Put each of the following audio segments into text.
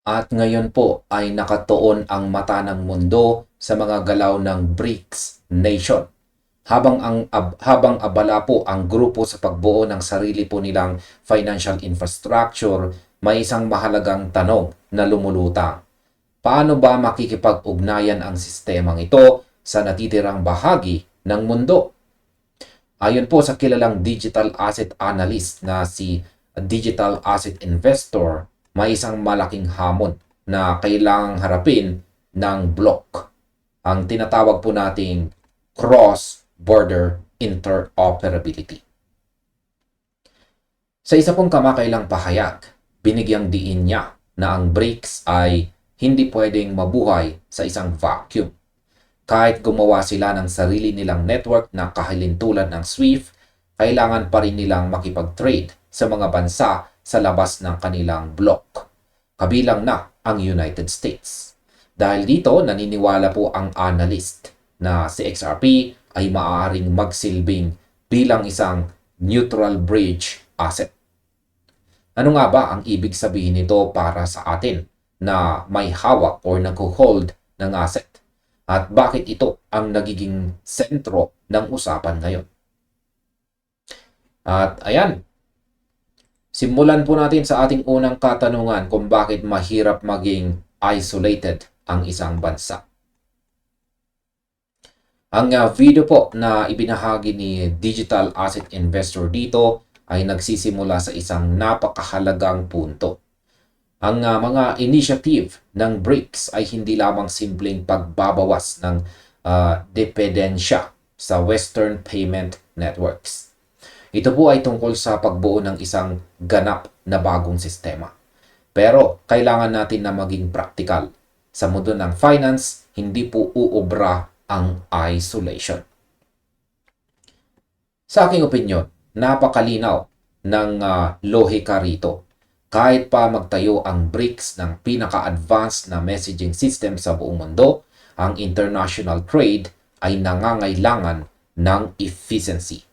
At ngayon po ay nakatuon ang mata ng mundo sa mga galaw ng BRICS nation. Habang abala po ang grupo sa pagbuo ng sarili po nilang financial infrastructure, may isang mahalagang tanong na lumulutang. Paano ba makikipag-ugnayan ang sistemang ito sa natitirang bahagi ng mundo? Ayon po sa kilalang digital asset analyst na si Digital Asset Investor, may isang malaking hamon na kailangang harapin ng block. Ang tinatawag po nating cross-border interoperability. Sa isa pong kamakailang pahayag, binigyang diin niya na ang BRICS ay hindi pwedeng mabuhay sa isang vacuum. Kahit gumawa sila ng sarili nilang network na kahilintulan ng SWIFT, kailangan pa rin nilang makipag-trade sa mga bansa sa labas ng kanilang block. Kabilang na ang United States. Dahil dito, naniniwala po ang analyst na si XRP ay maaaring magsilbing bilang isang neutral bridge asset. Ano nga ba ang ibig sabihin nito para sa atin na may hawak or nag-hold ng asset? At bakit ito ang nagiging sentro ng usapan ngayon? At ayan, simulan po natin sa ating unang katanungan kung bakit mahirap maging isolated ang isang bansa. Ang video po na ibinahagi ni Digital Asset Investor dito ay nagsisimula sa isang napakahalagang punto. Ang mga initiative ng BRICS ay hindi lamang simpleng pagbabawas ng dependensya sa Western payment networks. Ito po ay tungkol sa pagbuo ng isang ganap na bagong sistema. Pero kailangan natin na maging praktikal. Sa mundo ng finance, hindi po uubra ang isolation. Sa aking opinyon, napakalinaw ng lohika rito. Kahit pa magtayo ang BRICS ng pinaka-advanced na messaging system sa buong mundo, ang international trade ay nangangailangan ng efficiency.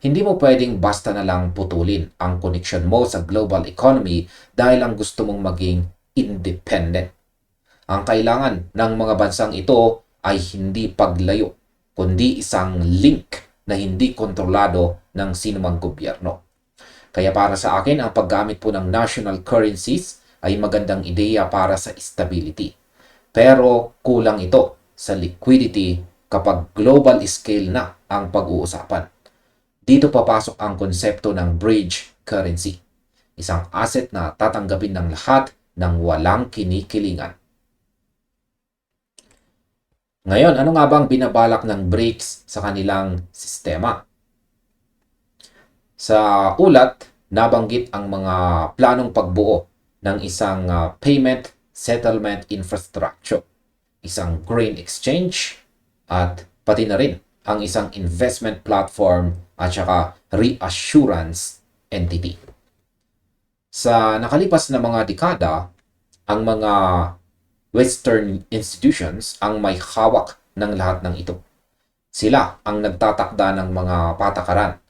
Hindi mo pwedeng basta na lang putulin ang connection mo sa global economy dahil ang gusto mong maging independent. Ang kailangan ng mga bansang ito ay hindi paglayo, kundi isang link na hindi kontrolado ng sinumang gobyerno. Kaya para sa akin, ang paggamit po ng national currencies ay magandang ideya para sa stability. Pero kulang ito sa liquidity kapag global scale na ang pag-uusapan. Dito papasok ang konsepto ng bridge currency, isang asset na tatanggapin ng lahat ng walang kinikilingan. Ngayon, ano nga bang binabalak ng BRICS sa kanilang sistema? Sa ulat, nabanggit ang mga planong pagbuo ng isang payment settlement infrastructure, isang grain exchange, at pati na rin ang isang investment platform at saka reassurance entity. Sa nakalipas na mga dekada, ang mga Western institutions ang may hawak ng lahat ng ito. Sila ang nagtatakda ng mga patakaran.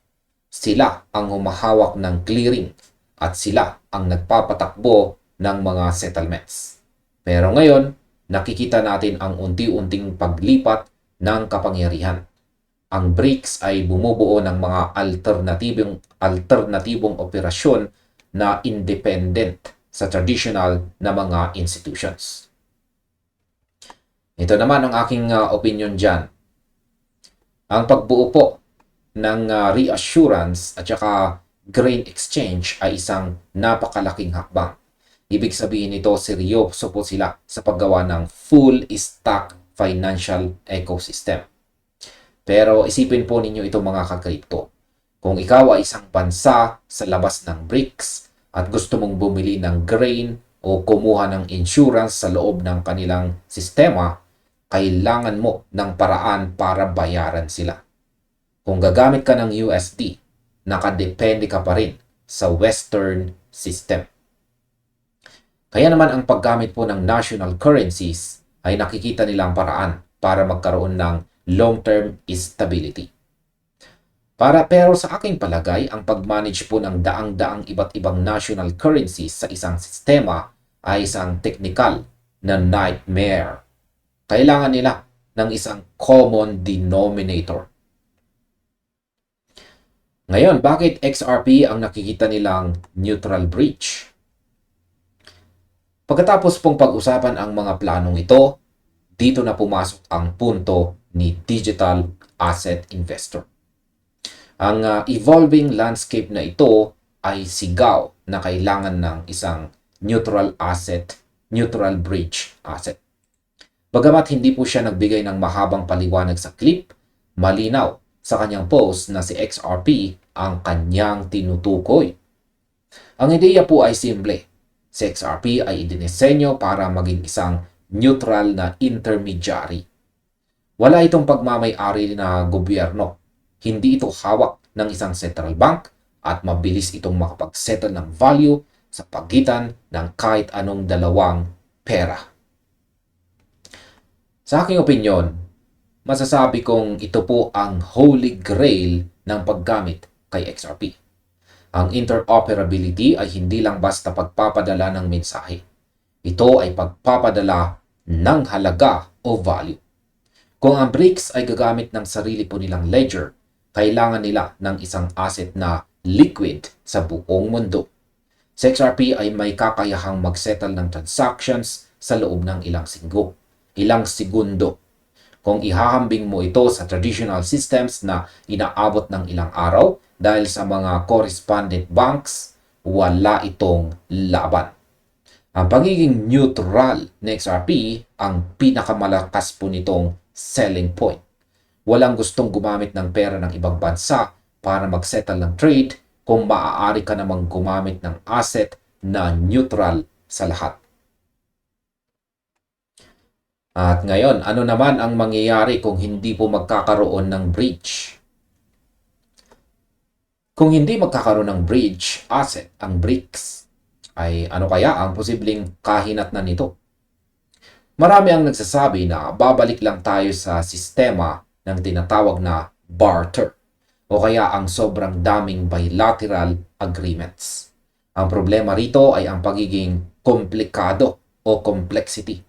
Sila ang humahawak ng clearing at sila ang nagpapatakbo ng mga settlements. Pero ngayon, nakikita natin ang unti-unting paglipat ng kapangyarihan. Ang BRICS ay bumubuo ng mga alternatibong operasyon na independent sa traditional na mga institutions. Ito naman ang aking opinion dyan. Ang pagbuo po ng reassurance at saka grain exchange ay isang napakalaking hakbang. Ibig sabihin nito, seryoso po sila sa paggawa ng full stack financial ecosystem. Pero isipin po ninyo itong mga kakripto. Kung ikaw ay isang bansa sa labas ng BRICS at gusto mong bumili ng grain o kumuha ng insurance sa loob ng kanilang sistema, kailangan mo ng paraan para bayaran sila. Kung gagamit ka ng USD, nakadepende ka pa rin sa Western system. Kaya naman ang paggamit po ng national currencies ay nakikita nilang paraan para magkaroon ng long-term stability. Pero sa aking palagay, ang pag-manage po ng daang-daang iba't ibang national currencies sa isang sistema ay isang technical na nightmare. Kailangan nila ng isang common denominator. Ngayon, bakit XRP ang nakikita nilang neutral bridge? Pagkatapos pong pag-usapan ang mga planong ito, dito na pumasok ang punto ni digital asset investor. Ang evolving landscape na ito ay sigaw na kailangan ng isang neutral bridge asset. Bagamat hindi po siya nagbigay ng mahabang paliwanag sa clip, malinaw sa kanyang post na si XRP ang kanyang tinutukoy. Ang ideya po ay simple. Si XRP ay idinisenyo para maging isang neutral na intermediary. Wala itong pagmamay-ari na gobyerno. Hindi ito hawak ng isang central bank at mabilis itong makapag-settle ng value sa pagitan ng kahit anong dalawang pera. Sa aking opinyon, masasabi kong ito po ang holy grail ng paggamit kay XRP. Ang interoperability ay hindi lang basta pagpapadala ng mensahe. Ito ay pagpapadala ng halaga o value. Kung ang BRICS ay gagamit ng sarili po nilang ledger, kailangan nila ng isang asset na liquid sa buong mundo. Si XRP ay may kakayahang mag-settle ng transactions sa loob ng ilang segundo. Kung ihahambing mo ito sa traditional systems na inaabot ng ilang araw dahil sa mga correspondent banks, wala itong laban. Ang pagiging neutral ng XRP ang pinakamalakas po nitong selling point. Walang gustong gumamit ng pera ng ibang bansa para mag-settle ng trade kung maaari ka namang gumamit ng asset na neutral sa lahat. At ngayon, ano naman ang mangyayari kung hindi po magkakaroon ng bridge? Kung hindi magkakaroon ng bridge asset, ang BRICS, ay ano kaya ang posibleng kahinatnan nito? Marami ang nagsasabi na babalik lang tayo sa sistema ng tinatawag na barter o kaya ang sobrang daming bilateral agreements. Ang problema rito ay ang pagiging komplikado o complexity.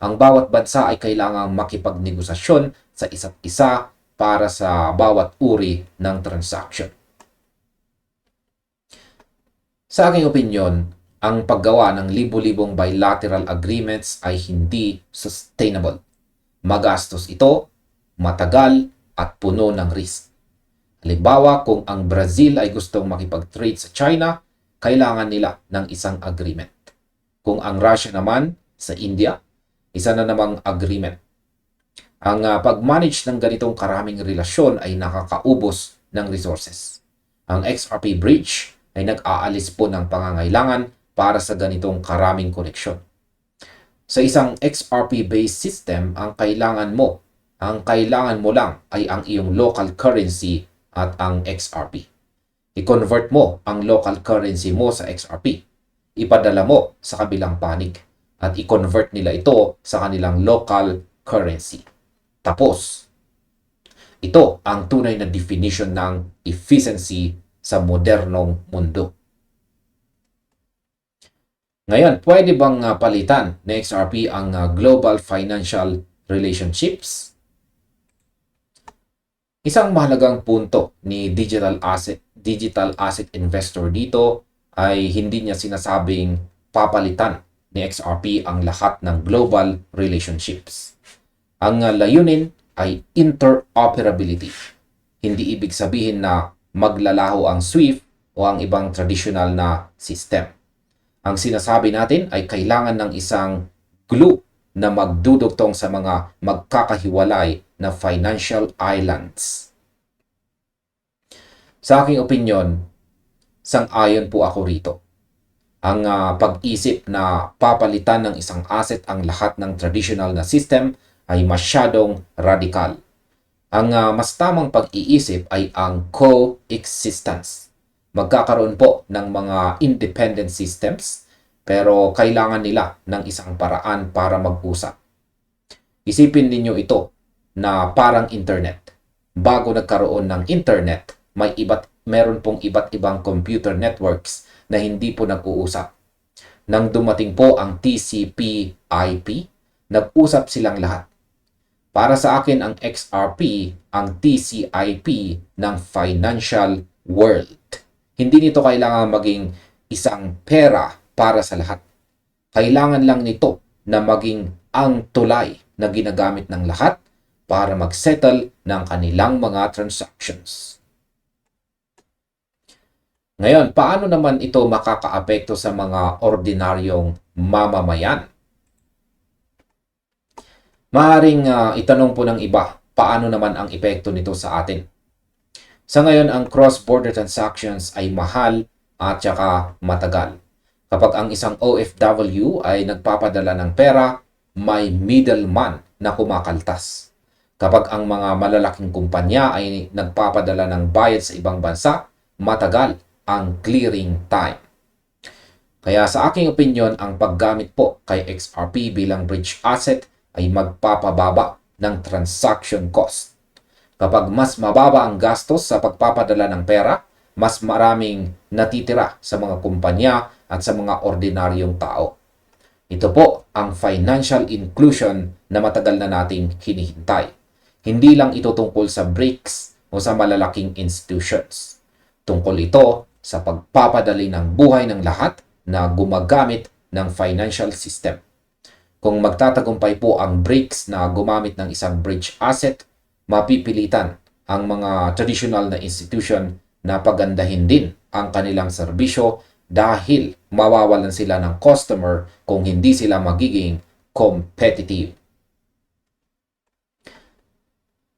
Ang bawat bansa ay kailangang makipagnegosasyon sa isa't isa para sa bawat uri ng transaction. Sa aking opinyon, ang paggawa ng libo-libong bilateral agreements ay hindi sustainable. Magastos ito, matagal, at puno ng risk. Halimbawa, kung ang Brazil ay gustong makipag-trade sa China, kailangan nila ng isang agreement. Kung ang Russia naman sa India, isa na namang agreement. Ang pag-manage ng ganitong karaming relasyon ay nakakaubos ng resources. Ang XRP bridge ay nag-aalis po ng pangangailangan para sa ganitong karaming koneksyon. Sa isang XRP-based system, ang kailangan mo lang ay ang iyong local currency at ang XRP. I-convert mo ang local currency mo sa XRP. Ipadala mo sa kabilang panig at i-convert nila ito sa kanilang local currency. Tapos, ito ang tunay na definition ng efficiency sa modernong mundo. Ngayon, pwede bang palitan ng XRP ang global financial relationships? Isang mahalagang punto ni digital asset investor dito ay hindi niya sinasabing papalitan ni XRP ang lahat ng global relationships. Ang layunin ay interoperability. Hindi ibig sabihin na maglalaho ang SWIFT o ang ibang traditional na system. Ang sinasabi natin ay kailangan ng isang glue na magdudugtong sa mga magkakahiwalay na financial islands. Sa aking opinyon, sang-ayon po ako rito. Ang pag-isip na papalitan ng isang asset ang lahat ng traditional na system ay masyadong radikal. Ang mas tamang pag-iisip ay ang coexistence. Magkakaroon po ng mga independent systems pero kailangan nila ng isang paraan para mag-usap. Isipin ninyo ito na parang internet. Bago nagkaroon ng internet, meron pong iba't ibang computer networks na hindi po nag-uusap. nang dumating po ang TCP/IP, nag-usap silang lahat. Para sa akin, ang XRP, ang TCP ng financial world. Hindi nito kailangan maging isang pera para sa lahat. Kailangan lang nito na maging ang tulay na ginagamit ng lahat para mag-settle ng kanilang mga transactions. Ngayon, paano naman ito makakaapekto sa mga ordinaryong mamamayan? Maaaring itanong po ng iba, paano naman ang epekto nito sa atin? Sa ngayon, ang cross-border transactions ay mahal at saka matagal. Kapag ang isang OFW ay nagpapadala ng pera, may middleman na kumakaltas. Kapag ang mga malalaking kumpanya ay nagpapadala ng bayad sa ibang bansa, matagal ang clearing time. Kaya sa aking opinion, ang paggamit po kay XRP bilang bridge asset ay magpapababa ng transaction cost. Kapag mas mababa ang gastos sa pagpapadala ng pera, mas maraming natitira sa mga kumpanya at sa mga ordinaryong tao. Ito po ang financial inclusion na matagal na nating hinihintay. Hindi lang ito tungkol sa BRICS o sa malalaking institutions. Tungkol ito sa pagpapadali ng buhay ng lahat na gumagamit ng financial system. Kung magtatagumpay po ang BRICS na gumamit ng isang bridge asset, mapipilitan ang mga traditional na institution na pagandahin din ang kanilang serbisyo dahil mawawalan sila ng customer kung hindi sila magiging competitive.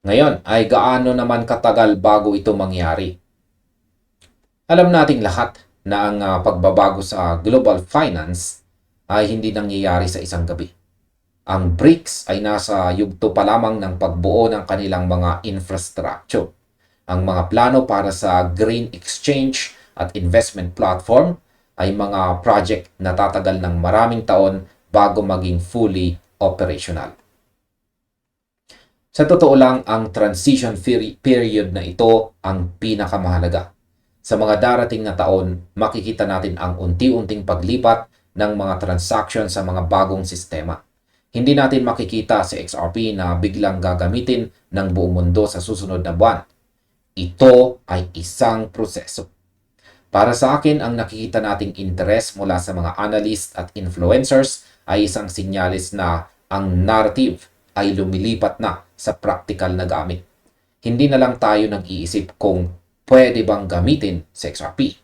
Ngayon ay gaano naman katagal bago ito mangyari? Alam nating lahat na ang pagbabago sa global finance ay hindi nangyayari sa isang gabi. Ang BRICS ay nasa yugto pa lamang ng pagbuo ng kanilang mga infrastructure. Ang mga plano para sa green exchange at investment platform ay mga project na tatagal ng maraming taon bago maging fully operational. Sa totoo lang, ang transition period na ito ang pinakamahalaga. Sa mga darating na taon, makikita natin ang unti-unting paglipat ng mga transaction sa mga bagong sistema. Hindi natin makikita si XRP na biglang gagamitin ng buong mundo sa susunod na buwan. Ito ay isang proseso. Para sa akin, ang nakikita nating interes mula sa mga analyst at influencers ay isang sinyalis na ang narrative ay lumilipat na sa practical na gamit. Hindi na lang tayo nag-iisip kung pwede bang gamitin sa XRP,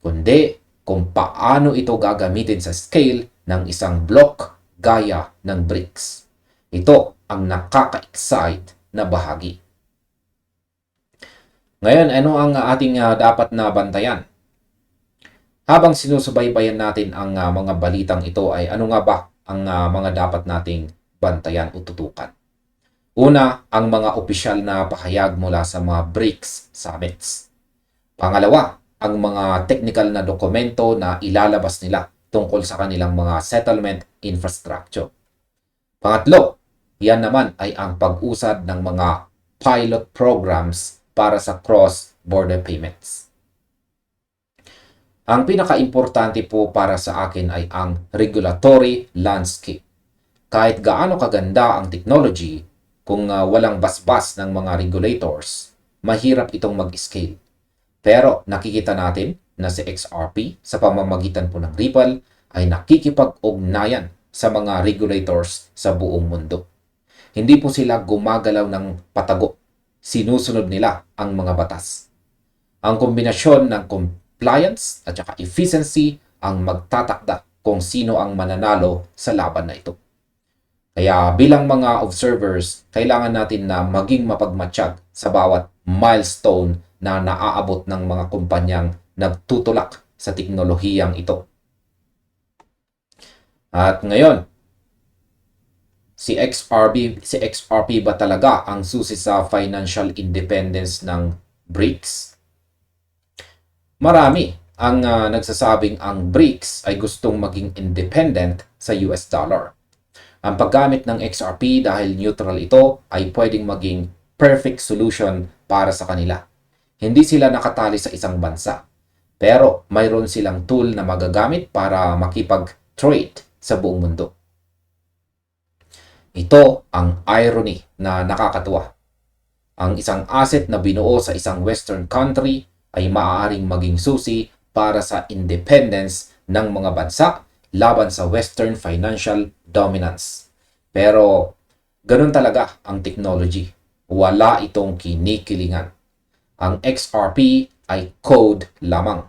kundi kung paano ito gagamitin sa scale ng isang block gaya ng BRICS. Ito ang nakaka-excite na bahagi. Ngayon, ano ang ating dapat na bantayan? Habang sinusubaybayan natin ang mga balitang ito ay ano nga ba ang mga dapat nating bantayan o tutukan? Una, ang mga opisyal na pahayag mula sa mga BRICS summits. Pangalawa, ang mga technical na dokumento na ilalabas nila tungkol sa kanilang mga settlement infrastructure. Pangatlo, yan naman ay ang pag-usad ng mga pilot programs para sa cross-border payments. Ang pinaka-importante po para sa akin ay ang regulatory landscape. Kahit gaano kaganda ang technology, kung walang basbas ng mga regulators, mahirap itong mag-scale. Pero nakikita natin na si XRP sa pamamagitan po ng Ripple ay nakikipag-ugnayan sa mga regulators sa buong mundo. Hindi po sila gumagalaw ng patago. Sinusunod nila ang mga batas. Ang kombinasyon ng compliance at saka efficiency ang magtatakda kung sino ang mananalo sa laban na ito. Kaya bilang mga observers, kailangan natin na maging mapagmatsyag sa bawat milestone na naaabot ng mga kumpanyang nagtutulak sa teknolohiyang ito. At ngayon, si XRP ba talaga ang susi sa financial independence ng BRICS? Marami ang nagsasabing ang BRICS ay gustong maging independent sa US dollar. Ang paggamit ng XRP dahil neutral ito ay pwedeng maging perfect solution para sa kanila. Hindi sila nakatali sa isang bansa, pero mayroon silang tool na magagamit para trade sa buong mundo. Ito ang irony na nakakatuwa. Ang isang asset na binuo sa isang Western country ay maaaring maging susi para sa independence ng mga bansa laban sa Western financial dominance. Pero ganun talaga ang technology. Wala itong kinikilingan. Ang XRP ay code lamang.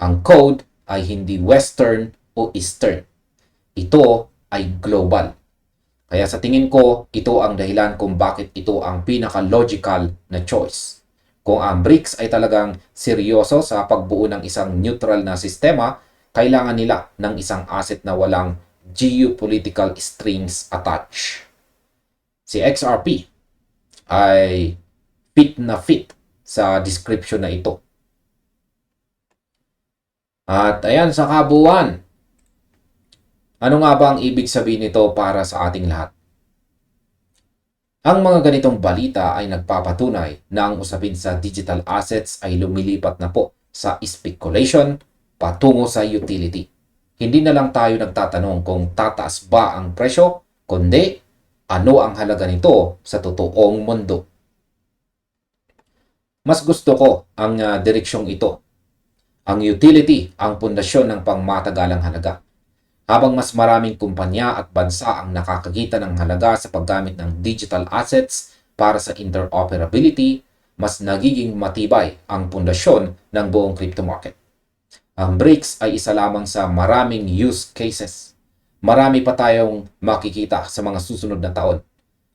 Ang code ay hindi Western o Eastern. Ito ay global. Kaya sa tingin ko, ito ang dahilan kung bakit ito ang pinaka-logical na choice. Kung ang BRICS ay talagang seryoso sa pagbuo ng isang neutral na sistema, kailangan nila ng isang asset na walang geopolitical strings attached. Si XRP ay fit na fit sa description na ito. At ayan, sa kabuuan, ano nga ba ang ibig sabihin nito para sa ating lahat? Ang mga ganitong balita ay nagpapatunay na ang usapin sa digital assets ay lumilipat na po sa speculation patungo sa utility. Hindi na lang tayo nagtatanong kung tataas ba ang presyo, kundi ano ang halaga nito sa totoong mundo. Mas gusto ko ang direksyong ito. Ang utility ang pundasyon ng pangmatagalang halaga. Habang mas maraming kumpanya at bansa ang nakakakita ng halaga sa paggamit ng digital assets para sa interoperability, mas nagiging matibay ang pundasyon ng buong crypto market. Ang BRICS ay isa lamang sa maraming use cases. Marami pa tayong makikita sa mga susunod na taon.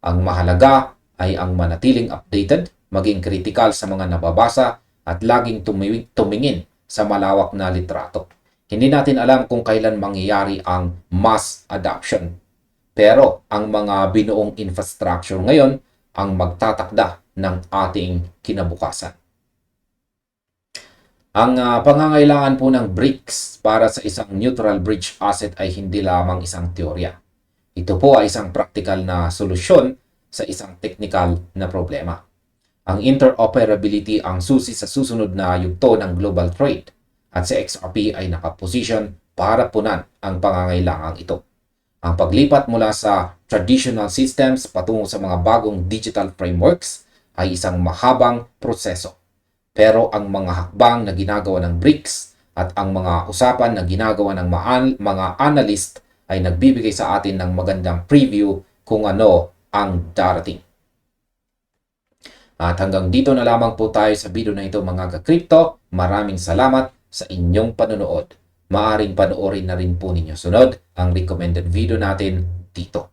Ang mahalaga ay ang manatiling updated, maging kritikal sa mga nababasa at laging tumingin sa malawak na litrato. Hindi natin alam kung kailan mangyayari ang mass adoption. Pero ang mga binuong infrastructure ngayon ang magtatakda ng ating kinabukasan. Ang pangangailangan po ng BRICS para sa isang neutral bridge asset ay hindi lamang isang teorya. Ito po ay isang practical na solusyon sa isang technical na problema. Ang interoperability ang susi sa susunod na yugto ng global trade. At si XRP ay nakaposisyon para punan ang pangangailangang ito. Ang paglipat mula sa traditional systems patungo sa mga bagong digital frameworks ay isang mahabang proseso. Pero ang mga hakbang na ginagawa ng BRICS at ang mga usapan na ginagawa ng mga analyst ay nagbibigay sa atin ng magandang preview kung ano ang darating. At hanggang dito na lamang po tayo sa video na ito mga ka-crypto. Maraming salamat sa inyong panonood. Maaring panoorin na rin po ninyo sunod ang recommended video natin dito.